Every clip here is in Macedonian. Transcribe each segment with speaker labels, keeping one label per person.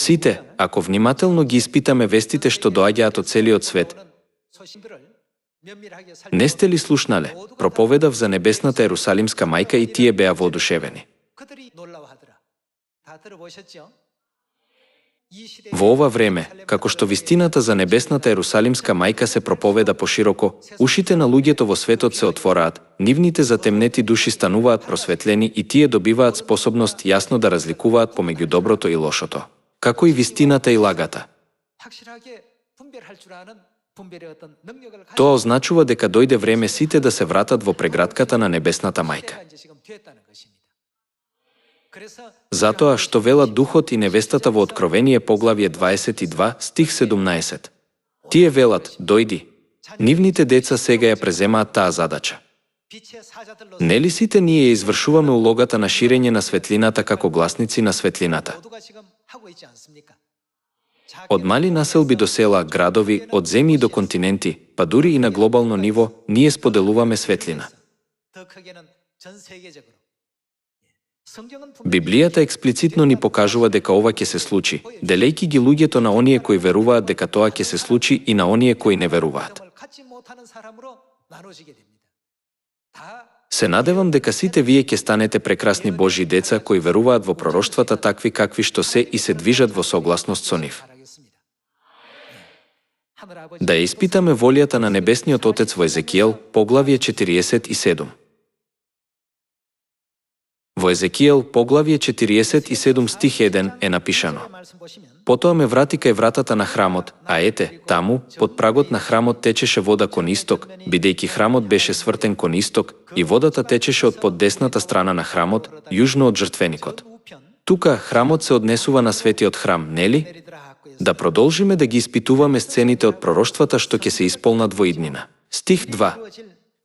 Speaker 1: Сите, ако внимателно ги испитаме вестите што доаѓаат од целиот свет, не сте ли слушнале? Проповедав за небесната Ерусалимска мајка и тие беа воодушевени. Во ова време, како што вистината за небесната Ерусалимска мајка се проповеда пошироко, ушите на луѓето во светот се отвораат, нивните затемнети души стануваат просветлени и тие добиваат способност јасно да разликуваат помеѓу доброто и лошото, како и вистината и лагата. Тоа означува дека дојде време сите да се вратат во прегратката на небесната мајка. Затоа што велат Духот и невестата во Откровение поглавје 22, стих 17. Тие велат, дојди. Нивните деца сега ја преземаат таа задача. Нели сите ние извршуваме улогата на ширење на светлината како гласници на светлината? Од мали населби до села, градови, од земји до континенти, па дури и на глобално ниво, ние споделуваме светлина. Библијата експлицитно ни покажува дека ова ќе се случи, делејќи ги луѓето на оние кои веруваат дека тоа ќе се случи и на оние кои не веруваат. Се надевам дека сите вие ќе станете прекрасни Божји деца кои веруваат во пророштвата такви какви што се и се движат во согласност со нив. Да ја испитаме волјата на Небесниот Отец во Езекиел, поглавје 47. Во Езекиел, поглавје 47 стих 1 е напишано: Потоа ме врати кај вратата на храмот, а ете, таму, под прагот на храмот течеше вода кон исток, бидејќи храмот беше свртен кон исток, и водата течеше од под десната страна на храмот, јужно од жртвеникот. Тука храмот се однесува на светиот храм, нели? Да продолжиме да ги испитуваме сцените од пророштвата што ќе се исполнат во иднина. Стих 2.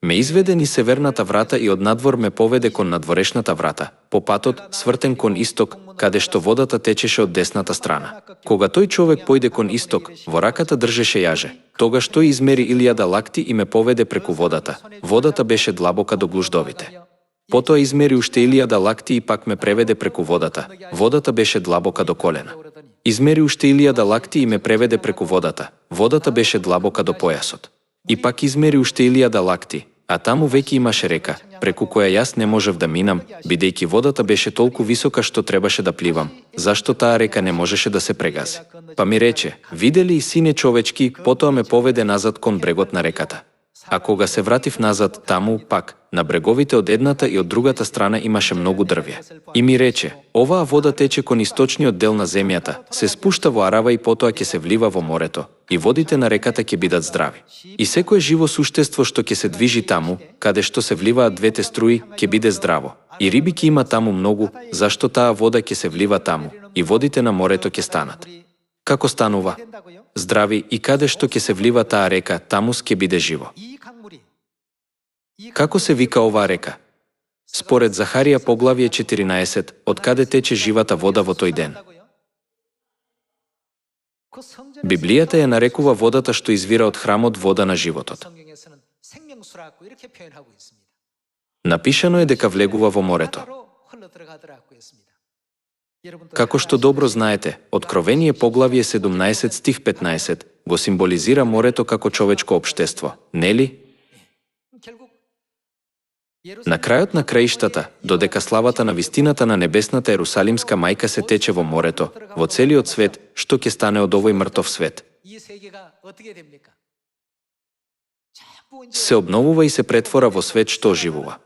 Speaker 1: Ме изведе низ северната врата и од надвор ме поведе кон надворешната врата, по патот, свртен кон исток, каде што водата течеше од десната страна. Кога тој човек појде кон исток, во раката држеше јаже. Тогаш тој измери 1000 лакти и ме поведе преку водата. Водата беше длабока до глуждовите. Потоа измери уште 1000 лакти и пак ме преведе преку водата. Водата беше длабока до колена. Измери уште 1000 лакти и ме преведе преку водата. Водата беше длабока до појасот. И пак измери уште 1000 лакти, а таму веќе имаше река, преку која јас не можев да минам, бидејќи водата беше толку висока што требаше да пливам. Зашто таа река не можеше да се прегази? Па ми рече, видели и сине човечки, потоа ме поведе назад кон брегот на реката. А кога се вратив назад, таму, пак, на бреговите од едната и од другата страна имаше многу дрвја. И ми рече, оваа вода тече кон источниот дел на земјата, се спушта во Арава и потоа ќе се влива во морето, и водите на реката ќе бидат здрави. И секое живо суштество што ќе се движи таму, каде што се вливаат двете струи, ќе биде здраво. И риби ќе има таму многу, зашто таа вода ќе се влива таму, и водите на морето ќе станат. Како станува? Здрави, и каде што ќе се влива таа река, таму ќе биде живо. Како се вика оваа река? Според Захарија поглавје 14, од каде тече живата вода во тој ден. Библијата ја нарекува водата што извира од храмот вода на животот. Напишано е дека влегува во морето. Како што добро знаете, Откровение поглавје 17 стих 15 го символизира морето како човечко општество, нели? На крајот на краиштата, додека славата на вистината на небесната Ерусалимска мајка се тече во морето, во целиот свет, што ќе стане од овој мртов свет? Се обновува и се претвора во свет што оживува.